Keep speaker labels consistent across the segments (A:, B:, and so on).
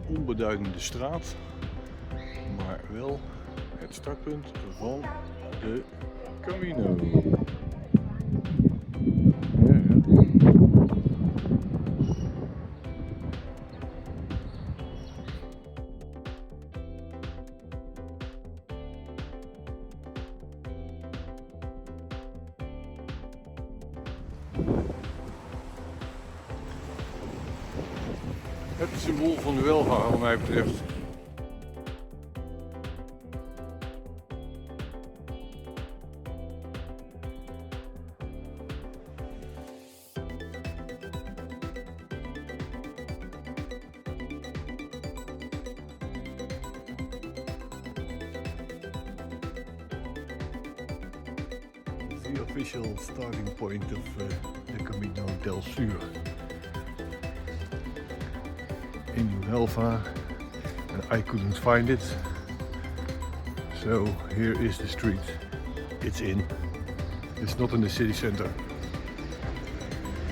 A: onbeduidende straat, maar wel het startpunt van de Camino. Ja, ja. Het symbool van Huelva wat mij betreft. The official starting point of the Camino del Sur in Huelva, and I couldn't find it, so here is the street. It's not in the city center,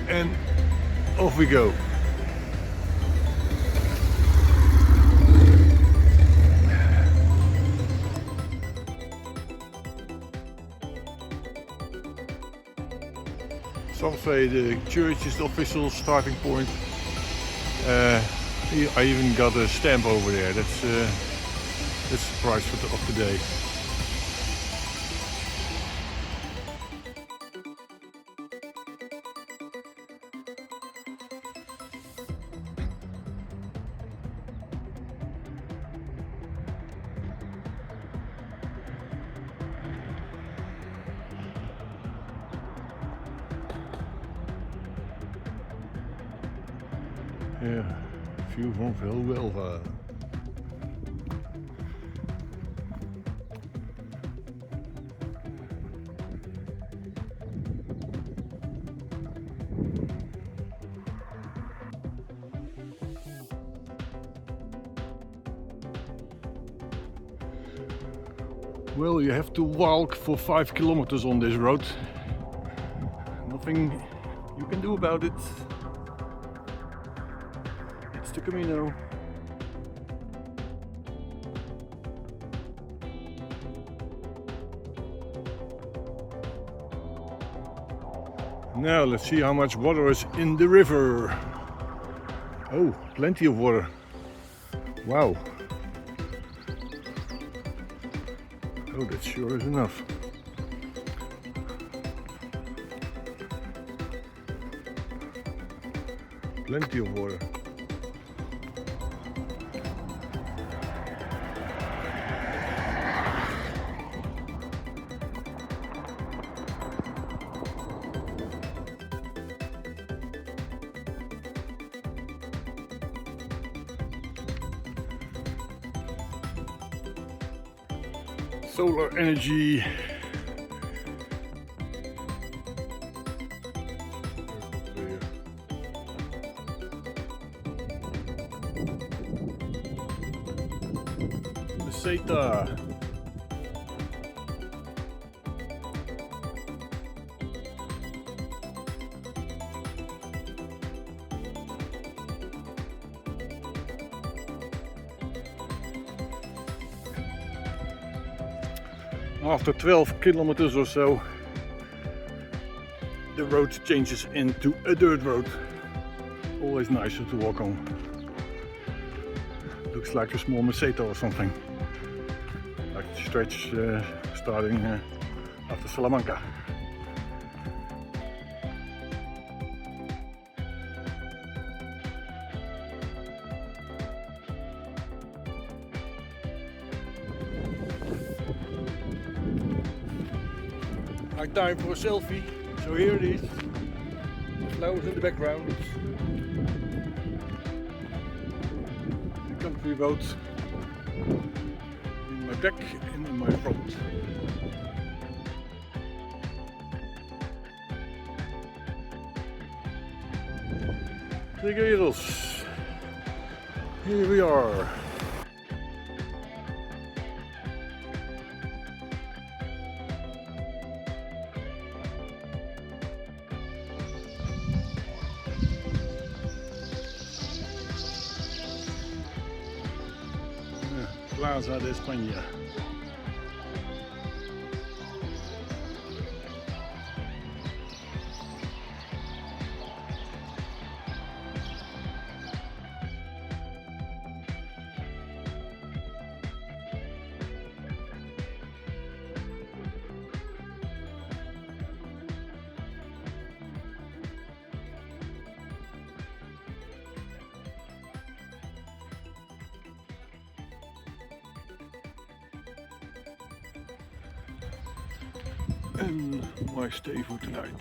A: and off we go. Some say the church is the official starting point. I even got a stamp over there. That's the price of the day. Ja, view van Huelva. Well, you have to walk for 5 kilometers on this road. Nothing you can do about it. It's the Camino. Now let's see how much water is in the river. Oh, plenty of water. Wow. Oh, that sure is enough. Plenty of water. Solar energy. Meseta. After 12 kilometers or so, the road changes into a dirt road. Always nicer to walk on. Looks like a small meseta or something. Like the stretch starting after Salamanca. Right time for a selfie, so here it is. The flowers in the background. The country road in my back and in my front. Trigueiros. Here we are. Plaza de España. And my stay for tonight.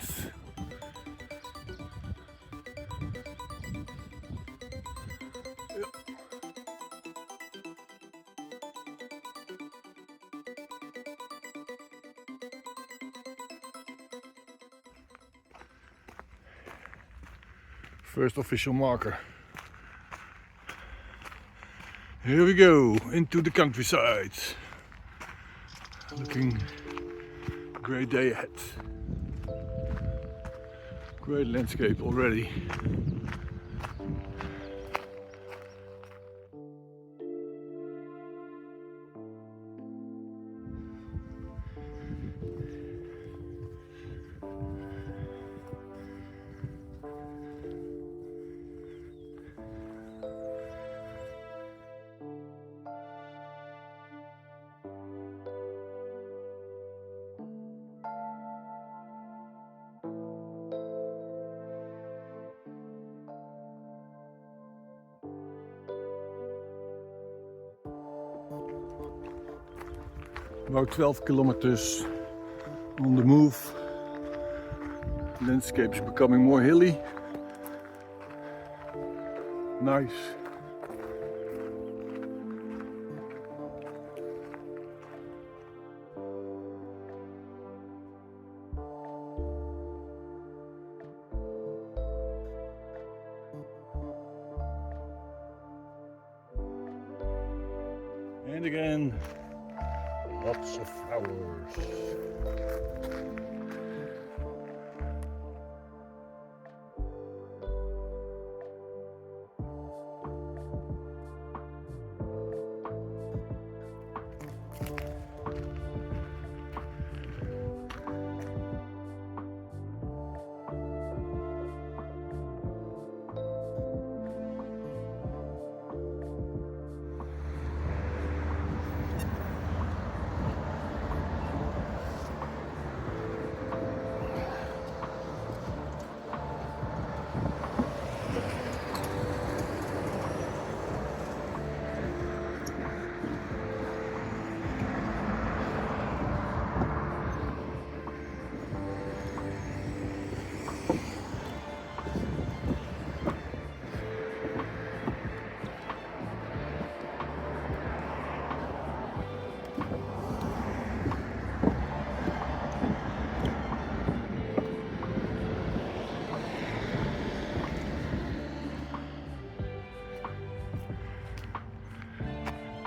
A: First official marker. Here we go, into the countryside. Looking great day ahead. Great landscape already. About 12 kilometers on the move. Landscape is becoming more hilly. Nice. And again, lots of flowers.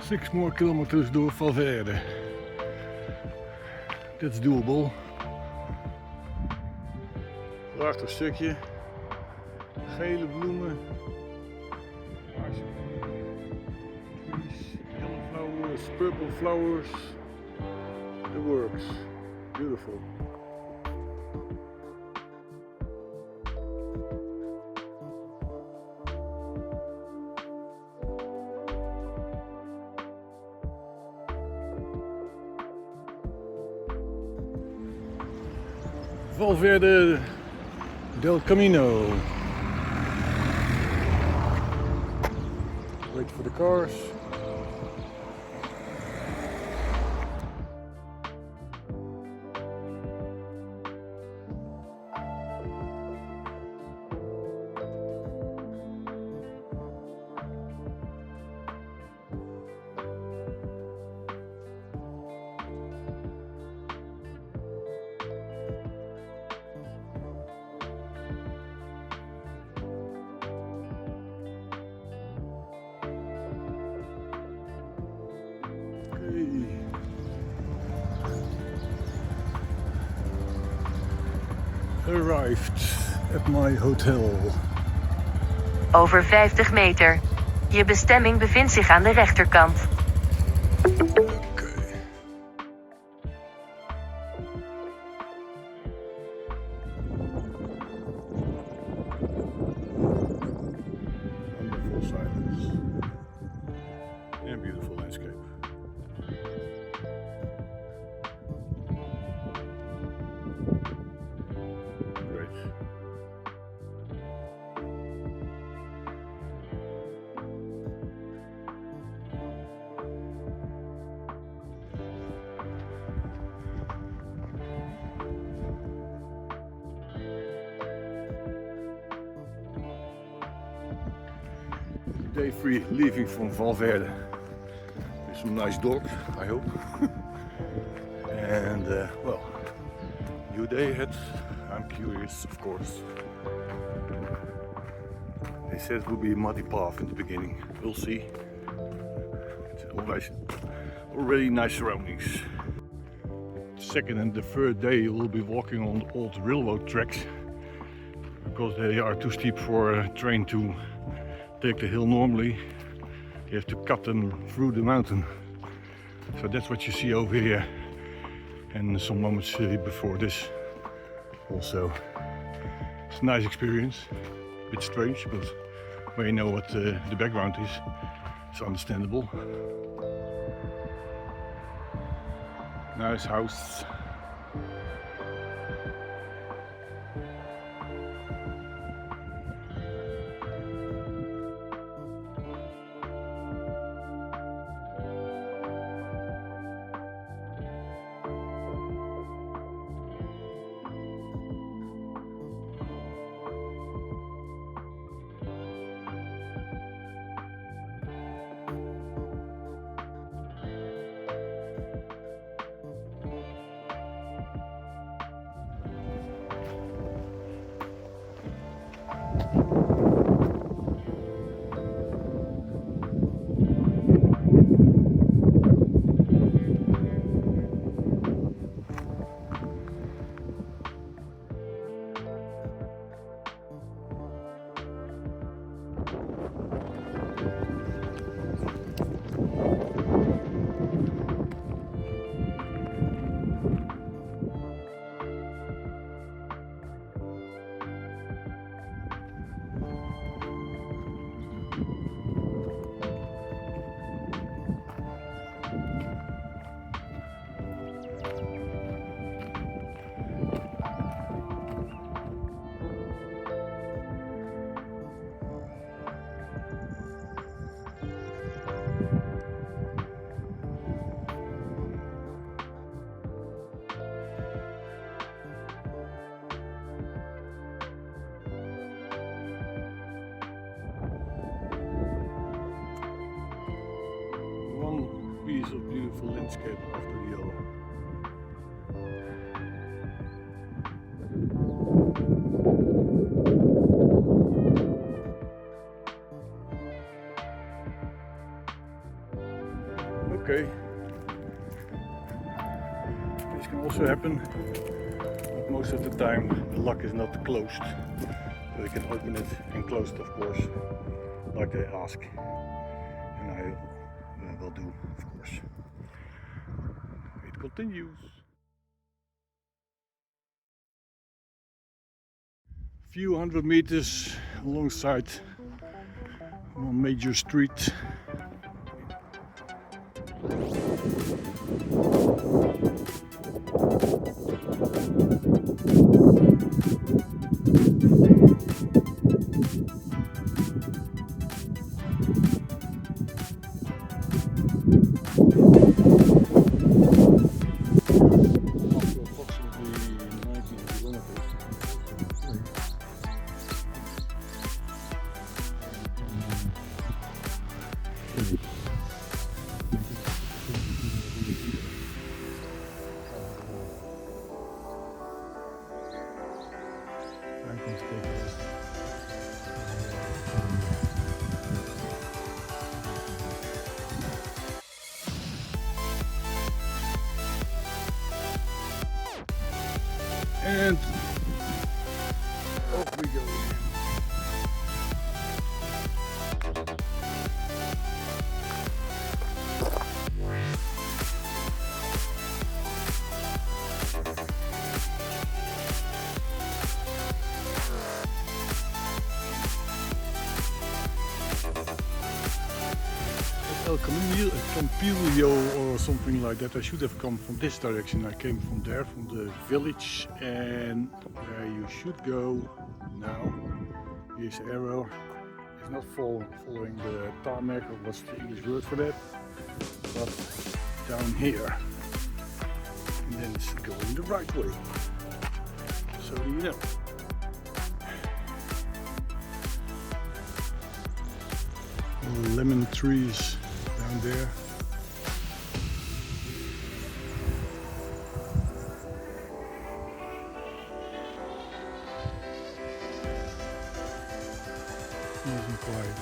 A: Six more kilometers door Valverde. That's doable. Prachtig stukje. Gele bloemen. Paarse trees, yellow flowers, purple flowers. The works. Beautiful. Valverde del Camino. Wait for the cars. Arrived at my hotel.
B: Over 50 meter. Je bestemming bevindt zich aan de rechterkant.
A: Okay. Wonderful silence and beautiful landscape. Great. Day 3 leaving from Valverde with some nice dogs, I hope. And well, new day ahead. I'm curious, of course. They said it will be a muddy path in the beginning. We'll see. It's already nice surroundings. The second and the third day we'll be walking on old railroad tracks because they are too steep for a train to take the hill normally. You have to cut them through the mountain. So that's what you see over here. And some moments before this also. It's a nice experience. A bit strange, but when you know what the background is, it's understandable. Nice house. Piece of beautiful landscape after the other. Okay, this can also happen, but most of the time the lock is not closed, so you can open it and close it, of course, like they ask, and I will do, of course. It continues. Few hundred meters alongside one major street. And off we go again. Campilio or something like that. I should have come from this direction. I came from there, from the village, and where you should go now, here's the arrow. It's not following the tarmac, or what's the English word for that, but down here. And then it's going the right way. So you know. Lemon trees down there. Nice and quiet.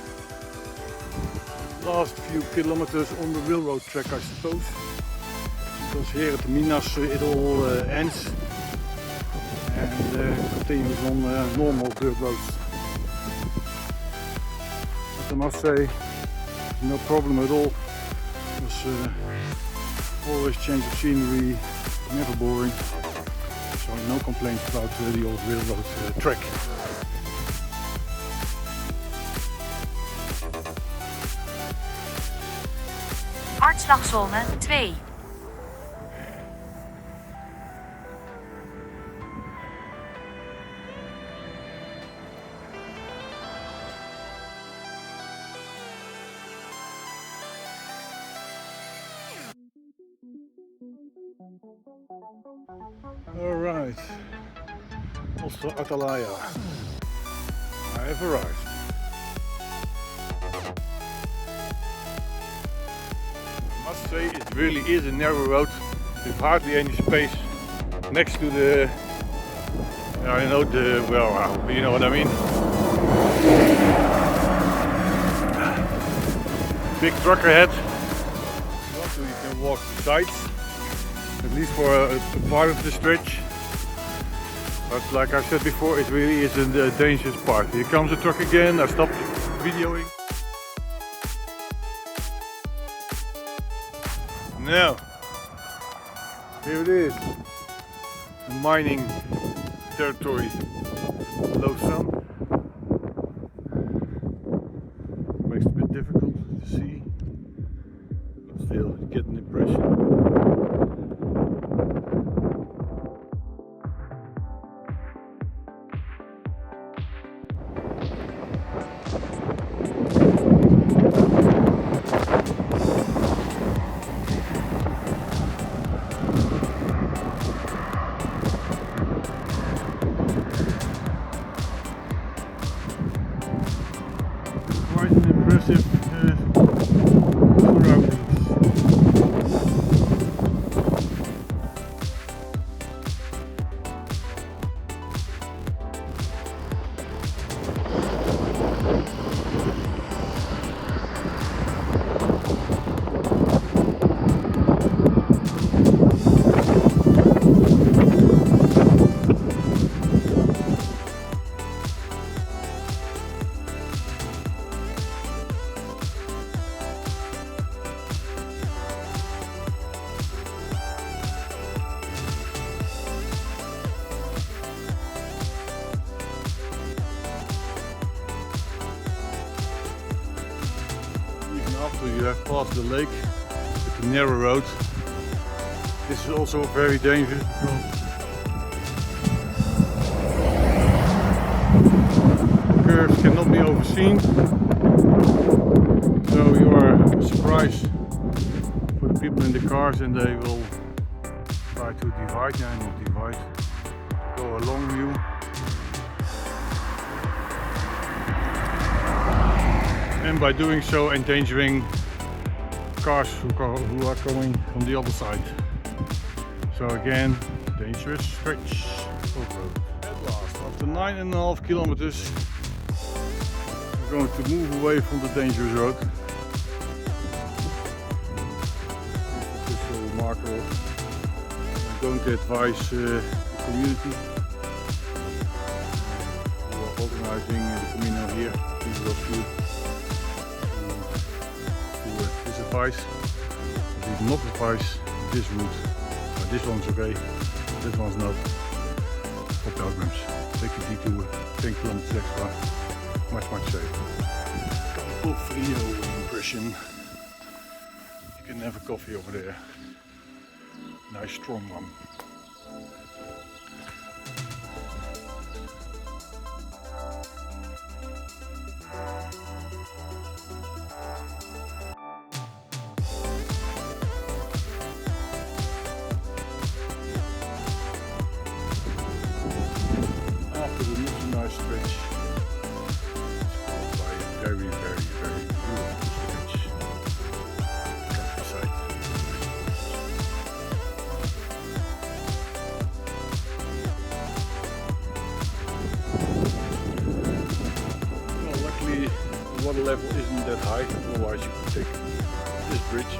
A: Last few kilometers on the railroad track, I suppose, because here at the Minas it all ends and continues on normal dirt roads. But I must say, no problem at all. Because always change of scenery, never boring. So no complaints about the old railroad track.
B: Hartslagzone 2.
A: Alright, also Atalaya. I have arrived. I must say it really is a narrow road with hardly any space next to the, I know the, well, you know what I mean. Big truck ahead. So you can walk the sides, at least for a part of the stretch. But like I said before, it really is a dangerous part. Here comes the truck again. I stopped videoing. Now, here it is, the mining territory, low sun, makes it a bit difficult to see, but still you get an impression. Quite an impressive surroundings. After you have passed the lake with the narrow road, this is also very dangerous because curves cannot be overseen, so you are a surprise for the people in the cars, and they will try to divide, not divide, go along you. And by doing so, endangering cars who are coming from the other side. So again, dangerous stretch of road. At last, after 9.5 kilometers, we're going to move away from the dangerous road. Official marker. I'm going to advise the community who are organizing the camino here. People of you. This advice, please not advise this route. This one's okay, this one's not. For pilgrims, take a detour, 10 kilometers extra, much safer. Campo Frio impression. You can have a coffee over there. Nice strong one. After the nice stretch, it's followed by a very beautiful stretch. Countryside. Well, luckily the water level isn't that high, otherwise you could take this bridge.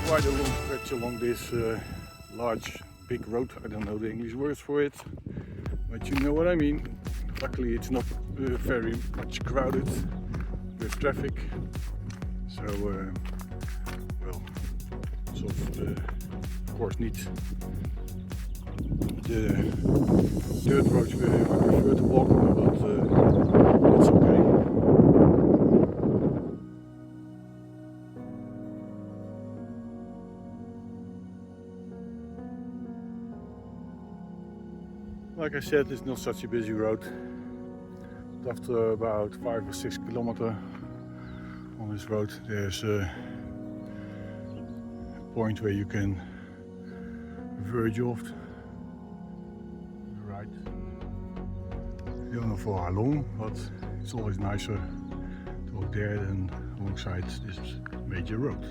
A: Quite a long stretch along this big road. I don't know the English words for it, but you know what I mean. Luckily it's not very much crowded with traffic, so well, sort of course neat. The dirt roads we prefer to walk on, but that's okay. Like I said, it's not such a busy road. But after about 5 or 6 kilometers on this road, there's a point where you can verge off to the right. I don't know for how long, but it's always nicer to walk there than alongside this major road.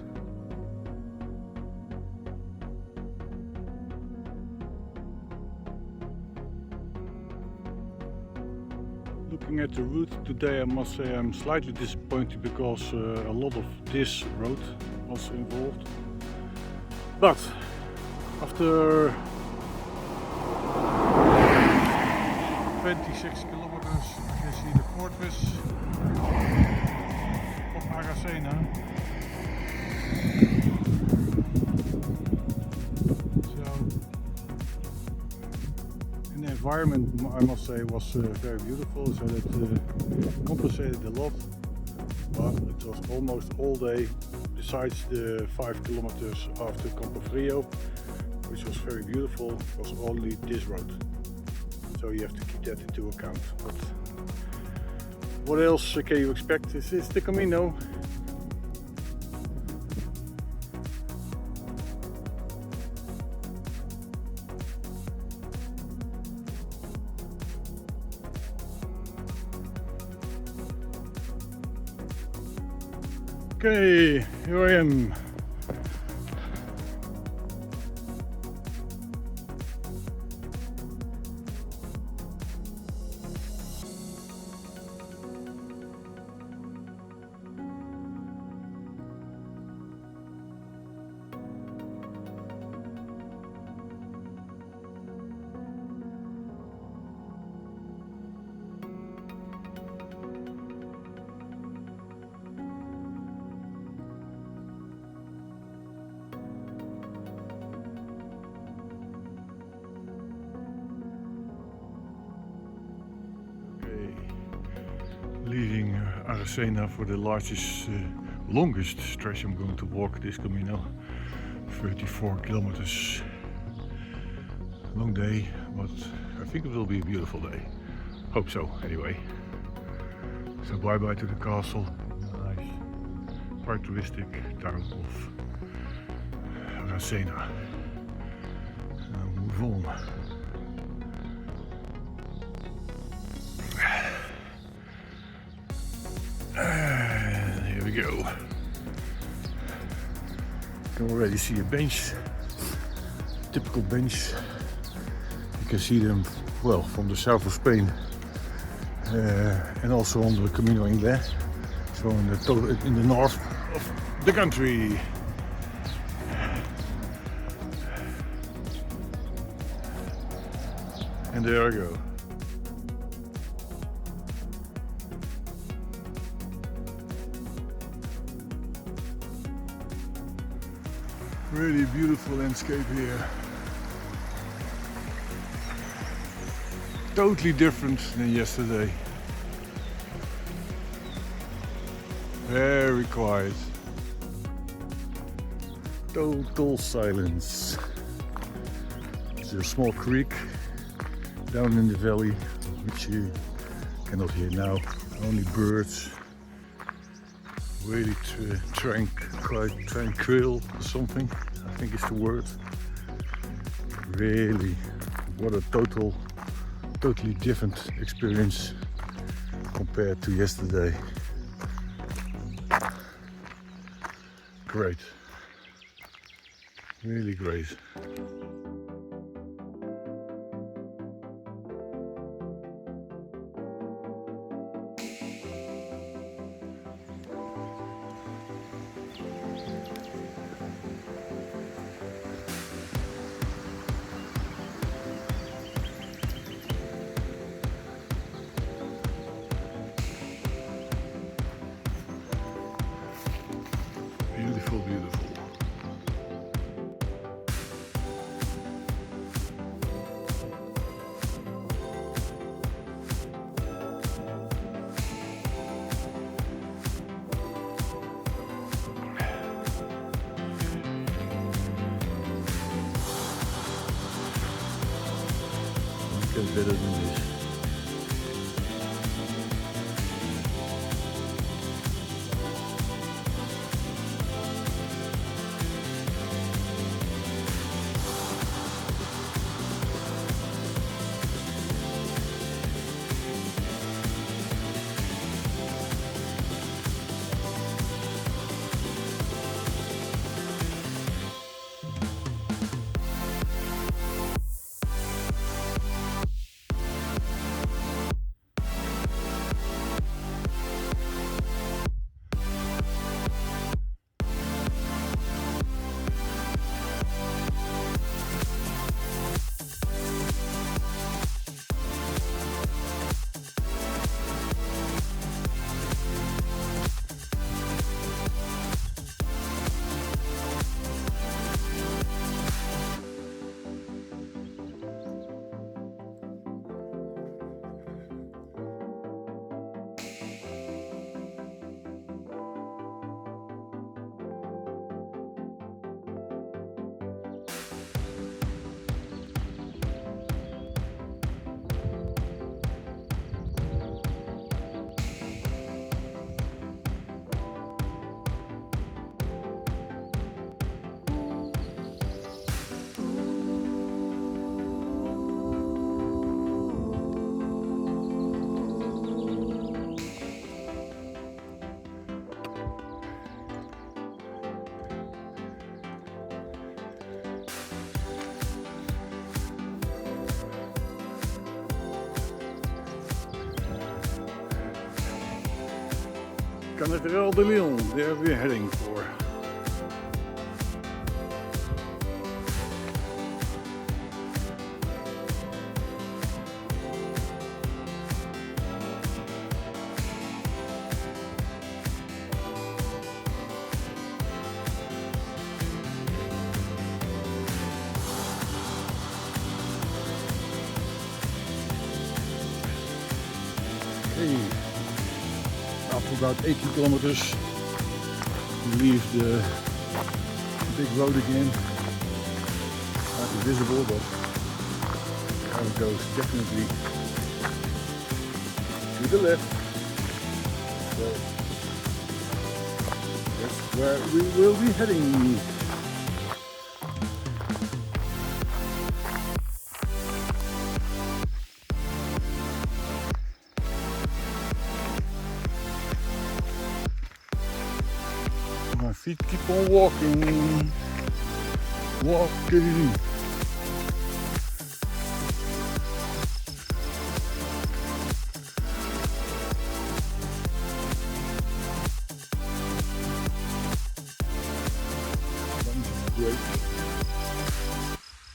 A: Looking at the route today, I must say I'm slightly disappointed because a lot of this road was involved. But after 26 kilometers, you can see the fortress of Aracena. The environment, I must say, was very beautiful, so that compensated a lot, but it was almost all day, besides the 5 kilometers after Campofrio, which was very beautiful, was only this road, so you have to keep that into account. But what else can you expect? This is the Camino. Okay, here I am. Leaving Aracena for the longest stretch I'm going to walk this Camino, 34 kilometers. Long day, but I think it will be a beautiful day. Hope so, anyway. So bye bye to the castle, a nice characteristic town of Aracena. Now move on. Here we go. You can already see a bench, typical bench. You can see them well from the south of Spain and also on the Camino Inglés, so in the north of the country. And there I go. Really beautiful landscape here. Totally different than yesterday. Very quiet. Total silence. There's a small creek down in the valley, which you cannot hear now. Only birds. Really quite tranquil or something, I think is the word. Really, what a totally different experience compared to yesterday. Great. Really great. Beautiful, beautiful. Get better than this. Camino del Sur, there we're heading for. Hey. After about 80 kilometers, we leave the big road again. Hardly visible, but how it goes definitely to the left. So that's where we will be heading. My feet keep on walking. Great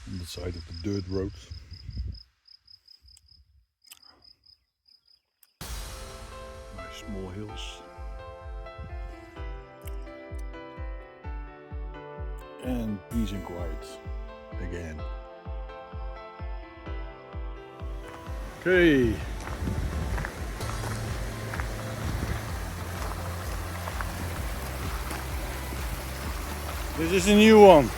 A: on the side of the dirt road. Nice small hills. and peace and quiet again. Okay. This is a new one.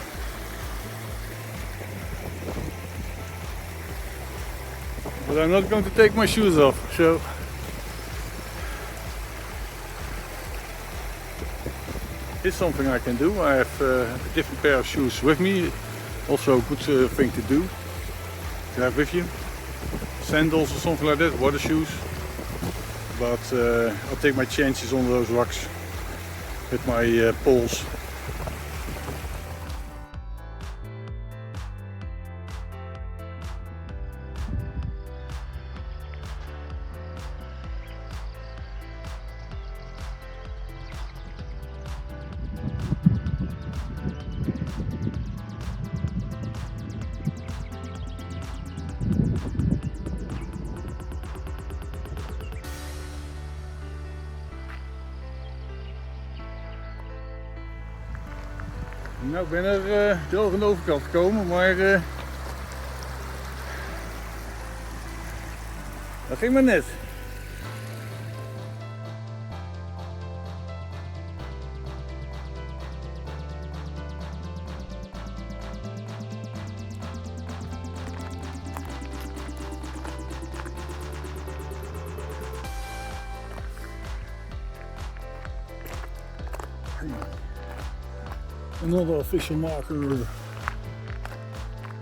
A: But I'm not going to take my shoes off, so it's something I can do. I have a different pair of shoes with me. Also a good thing to do, to have with you. Sandals or something like that, water shoes. But I'll take my chances on those rocks with my poles. Nou, ik ben er droog aan de overkant gekomen, maar dat ging maar net. Another official marker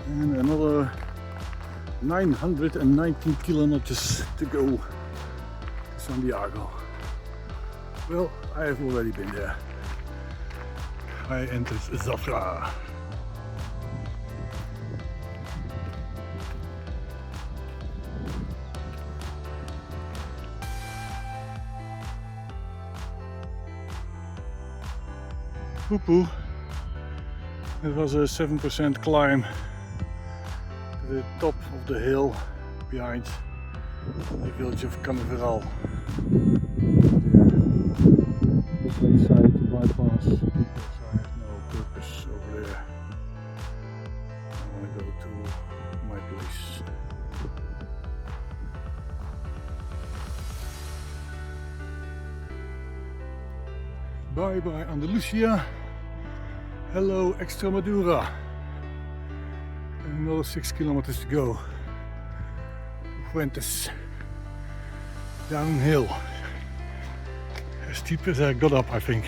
A: and another 919 kilometers to go to Santiago. Well, I have already been there. I entered Zafra. Poo-poo. It was a 7% climb to the top of the hill behind the village of Camino. I decided to bypass because I have no purpose over there. I want to go to my place. Bye bye Andalusia. Hello Extremadura. And another 6 kilometers to go. Fuentes. Downhill. As steep as I got up, I think.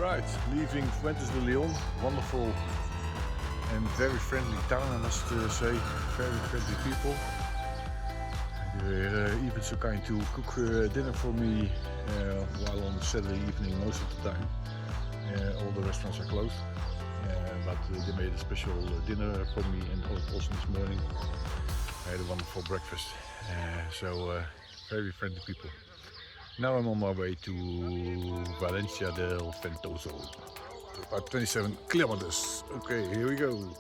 A: Right, leaving Fuentes de Leon, wonderful and very friendly town, I must say, very friendly people. They were even so kind to cook dinner for me while on Saturday evening most of the time. All the restaurants are closed, but they made a special dinner for me, and also this morning I had a wonderful breakfast. So very friendly people. Now I'm on my way to Valencia del Ventoso, about 27 kilometers. Okay, here we go.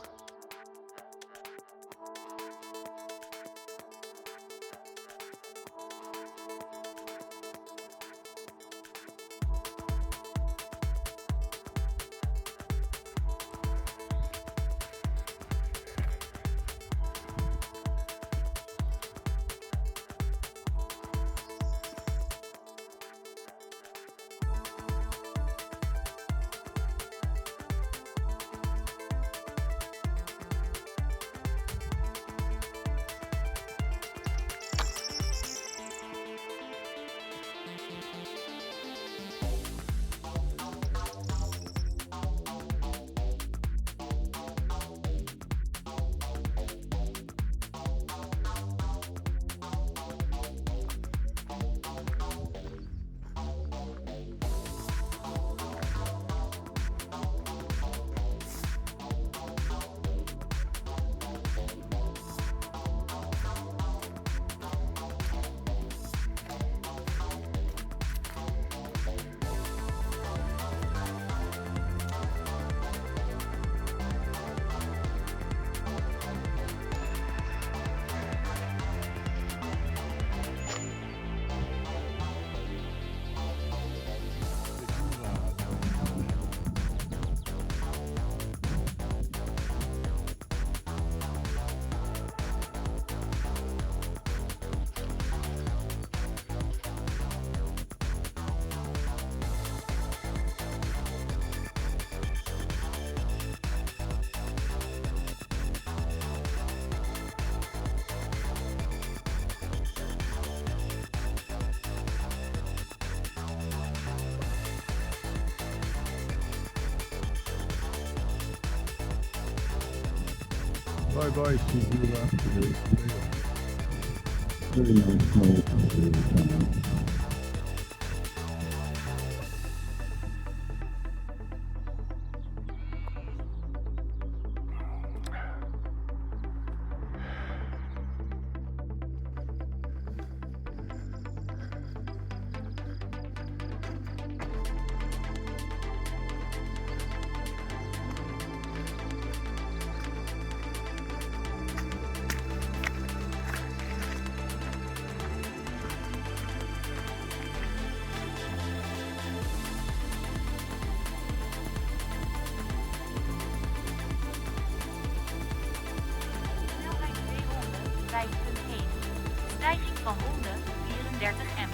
A: Bye bye, see you later.
B: Stijging van ronde 34 m.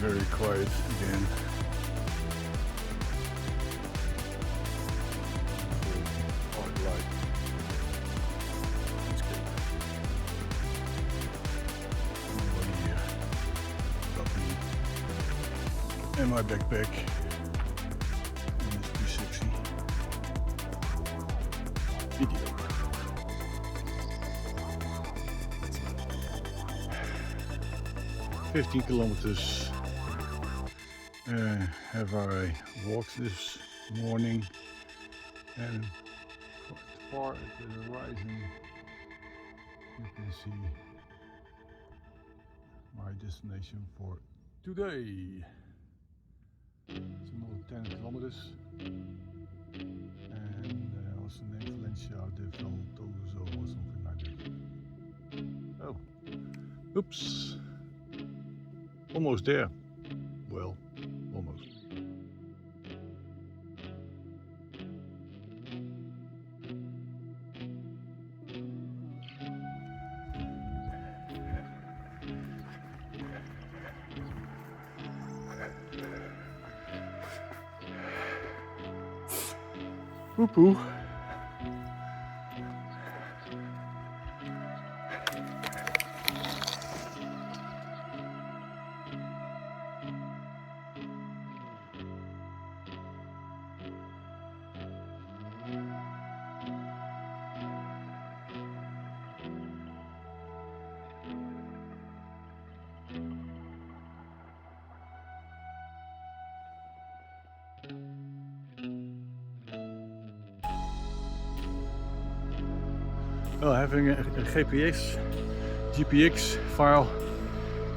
A: Very quiet again. Park light. That's good. Nobody here but me and my backpack. And this 360 video. "15 kilometers have I walked this morning, and far at the horizon you can see my destination for today. It's another 10 kilometers, and what's the name? Valencia de Valdozo or something like that. Oh, oops, almost there. Well, almost. Poo-poo. Well, having a GPX file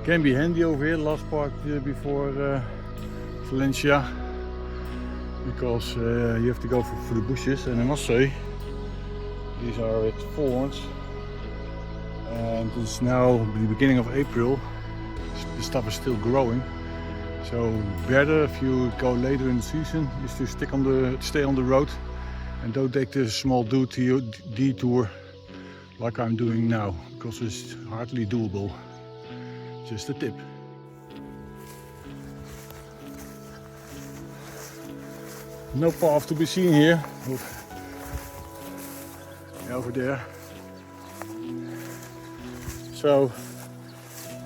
A: can be handy over here, last part before Valencia, because you have to go for the bushes, and I must say these are at thorns, and it's now the beginning of April. The stuff is still growing, so better if you go later in the season is to stay on the road and don't take the small detour like I'm doing now, because it's hardly doable. Just a tip. No path to be seen here. Over there. So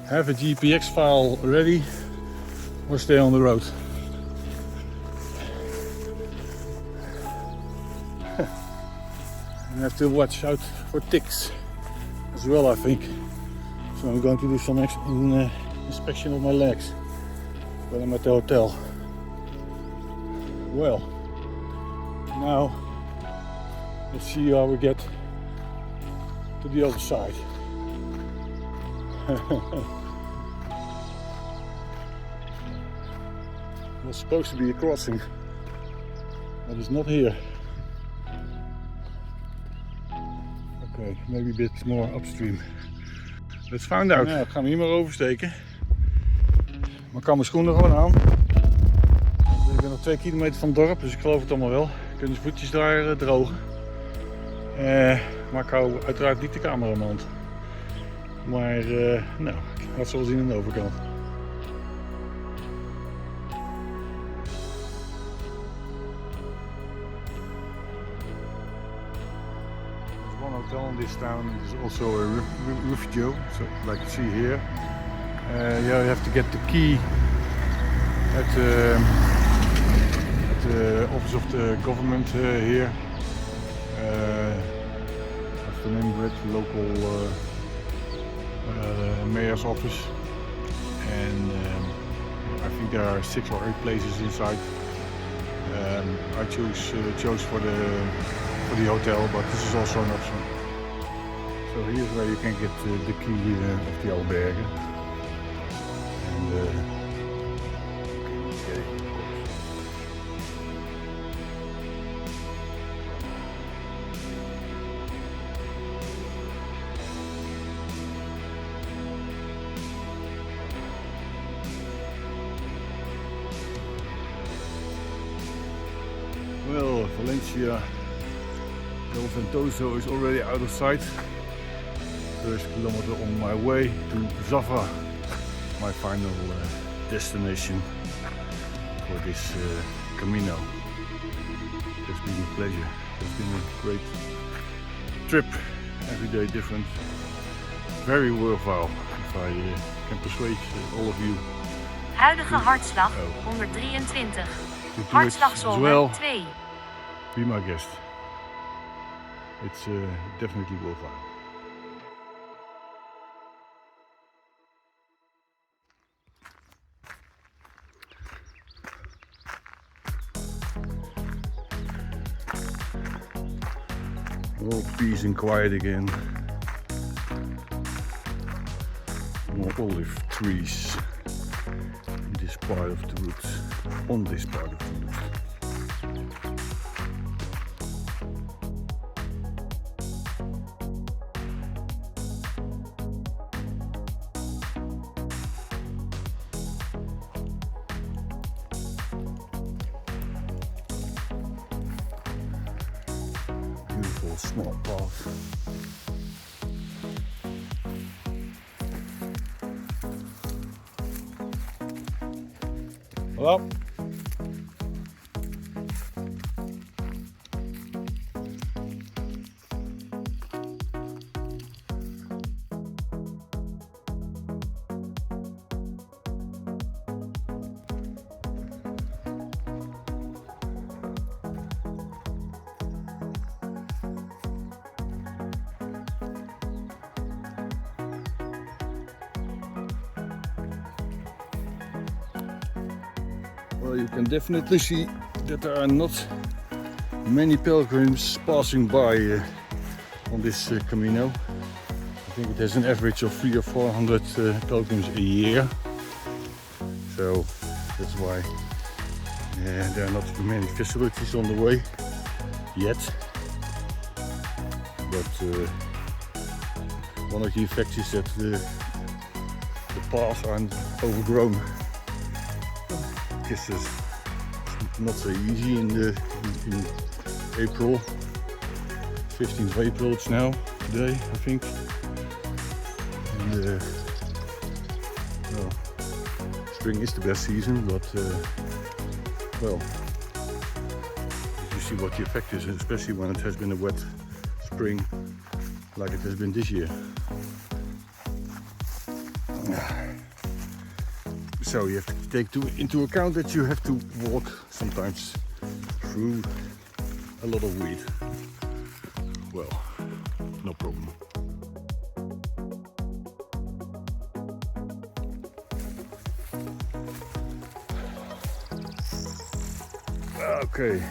A: have a GPX file ready or stay on the road. And have to watch out for ticks as well, I think. So I'm going to do some inspection of my legs when I'm at the hotel. Well, now let's see how we get to the other side. It was supposed to be a crossing, but it's not here. Okay, maybe a bit more upstream. Let's find out. Nou, ik ga hem hier maar oversteken. Maar ik kan mijn schoenen gewoon aan. Ik ben nog 2 kilometer van het dorp, dus ik geloof het allemaal wel. Kunnen de voetjes daar drogen. Maar ik hou uiteraard niet de camera in mijn hand. Maar nou, laten we wel zien aan de overkant. There's one hotel in this town. There's also a refugio, so like you see here. You have to get the key at the office of the government here. What's the name of it? Local mayor's office. And I think there are 6 or 8 places inside. I chose for the hotel, but this is also an option. So here's where you can get the key of the albergue. And okay. Well, Valencia del Ventoso is already out of sight. First kilometer on my way to Zafra, my final destination for this camino. It's been a pleasure. It's been a great trip, every day different. Very worthwhile if I can persuade all of you.
B: Huidige hartslag 123.
A: To do it as
B: Hartslagzone
A: well.
B: 2.
A: Be my guest. It's definitely worthwhile. All peace and quiet again. More olive trees in this part of the route. On this part of the route. Beautiful small path. Hello. Well, you can definitely see that there are not many pilgrims passing by on this camino. I think it has an average of 300 or 400 pilgrims a year. So that's why there are not many facilities on the way yet. But one of the effects is that the paths aren't overgrown. It's not so easy in April, 15th of April it's now, today I think. And well, spring is the best season, but well, you see what the effect is, especially when it has been a wet spring like it has been this year. So you have to take into account that you have to walk sometimes through a lot of weed. Well, no problem. Okay,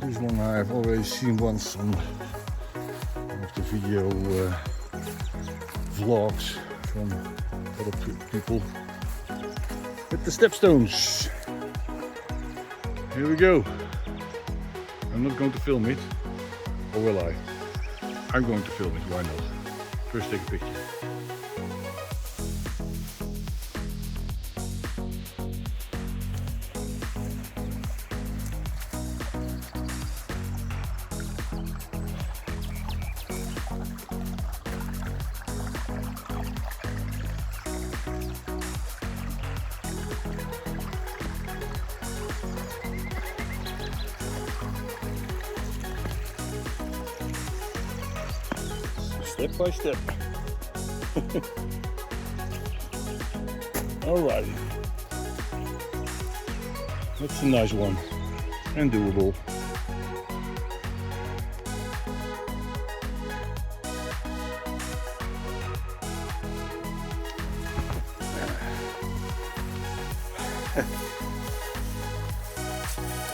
A: this one I've already seen once on one of the video vlogs from other people. With the stepstones. Here we go. I'm not going to film it, or will I? I'm going to film it, why not? First take a picture. Step by step. Alrighty. That's a nice one and doable.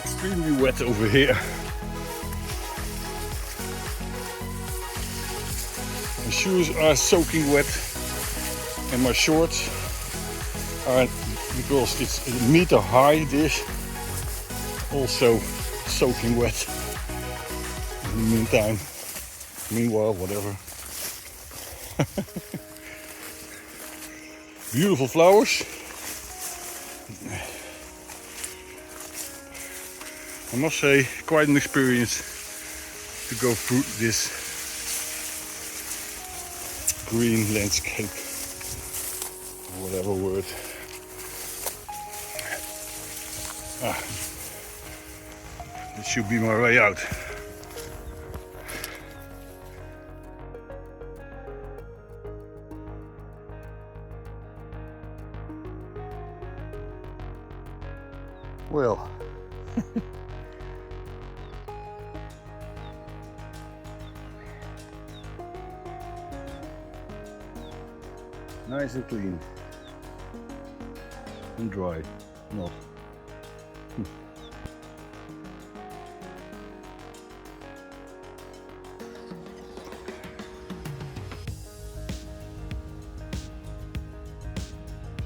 A: Extremely wet over here. My shoes are soaking wet and my shorts are, because it's a meter high, this also soaking wet. In the meanwhile, whatever. Beautiful flowers. I must say, quite an experience to go through this green landscape, whatever word. This should be my way out. Well. Nice and clean and dry, not.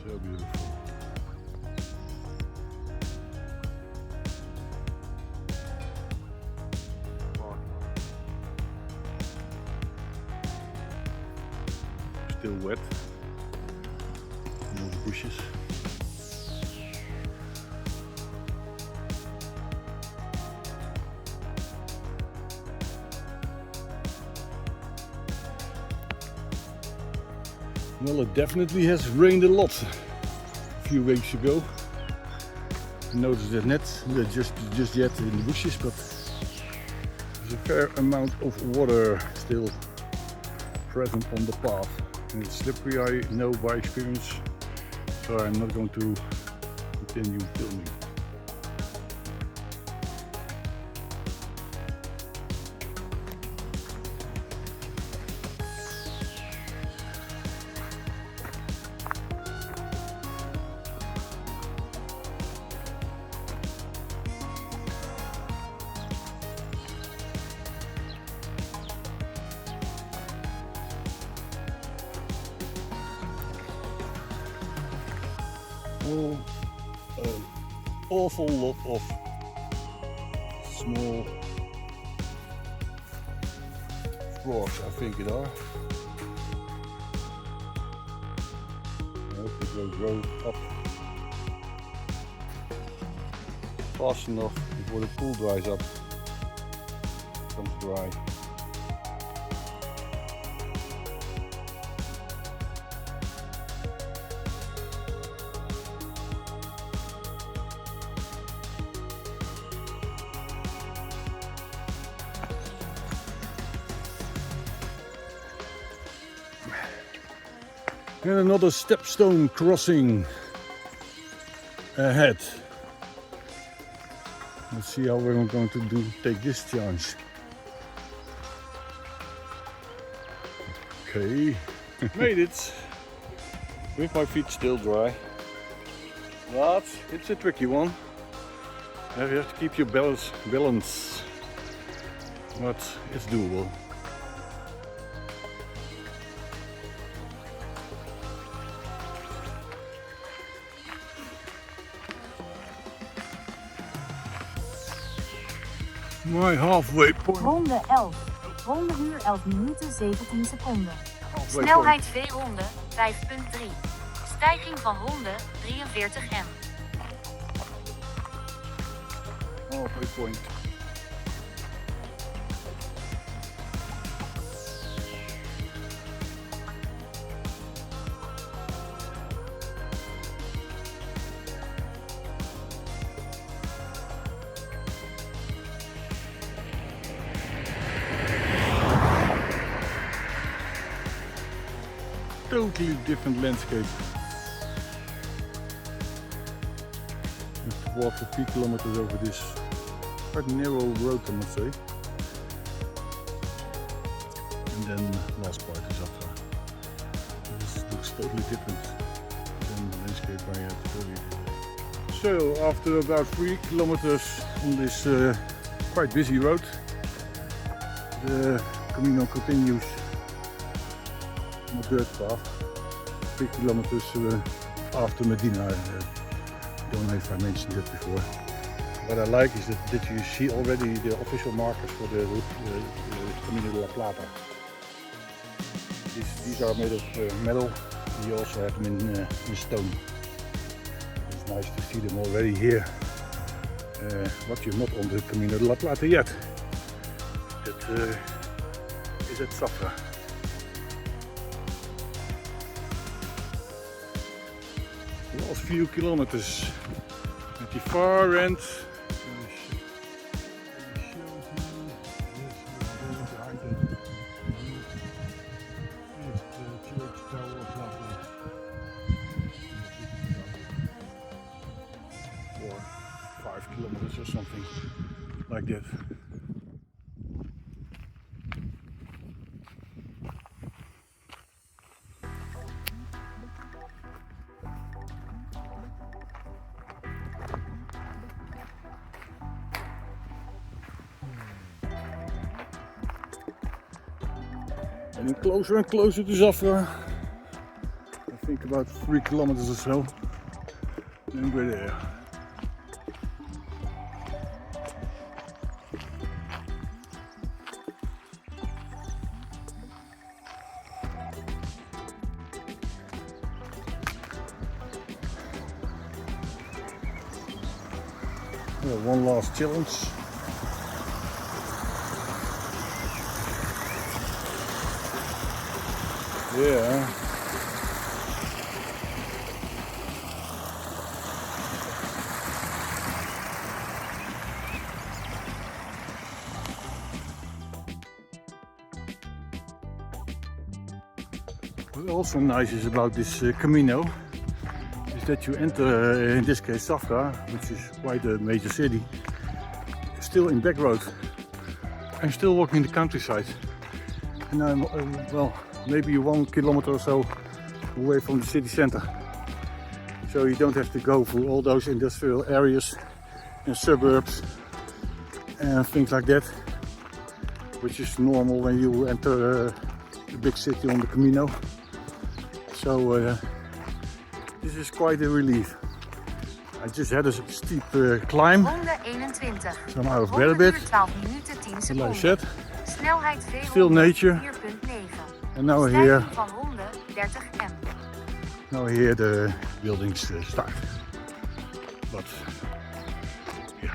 A: So beautiful. Still wet. More bushes. Well, it definitely has rained a lot a few weeks ago. I noticed that not just yet in the bushes, but there's a fair amount of water still present on the path. And it's slippery, I know by experience, so I'm not going to continue filming. An awful lot of small frogs, I think it are. I hope it will grow up fast enough before the pool dries up, becomes dry. And another stepstone crossing ahead. Let's see how we're going to take this chance. Okay, made it. With my feet still dry. But it's a tricky one. You have to keep your balance. But it's doable. My halfway point.
B: Ronde 11. Ronde uur 11 minuten 17 seconden.
A: Halfway
B: Snelheid 2 ronden 5.3. Stijging van ronde 43 m.
A: Halfway point. totally different landscape. You have to walk for 3 kilometers over this quite narrow road, I must say. And then last part is Zafra. This looks totally different than the landscape I had earlier. So after about 3 kilometers on this quite busy road, the camino continues on a dirt path 3 kilometers after Medina. I don't know if I mentioned it before. What I like is that you see already the official markers for the Camino de la Plata. These are made of metal. You also have them in stone. It's nice to see them already here. But you're not on the Camino de la Plata yet. That is at Zafra. The last few kilometers at the far end. Or 5 kilometers or something like that. Getting closer and closer to Zafra. I think about 3 kilometers or so. And we're there. Well, one last challenge. Yeah. What also nice is about this camino is that you enter, in this case Zafra, which is quite a major city, still in back road. I'm still walking in the countryside, and I'm well, maybe 1 kilometer or so away from the city center. So you don't have to go through all those industrial areas and suburbs and things like that, which is normal when you enter a big city on the Camino. So this is quite a relief. I just had a steep climb, so I'm out of bed a bit. Like I said, still nature. And now here the buildings start. But yeah.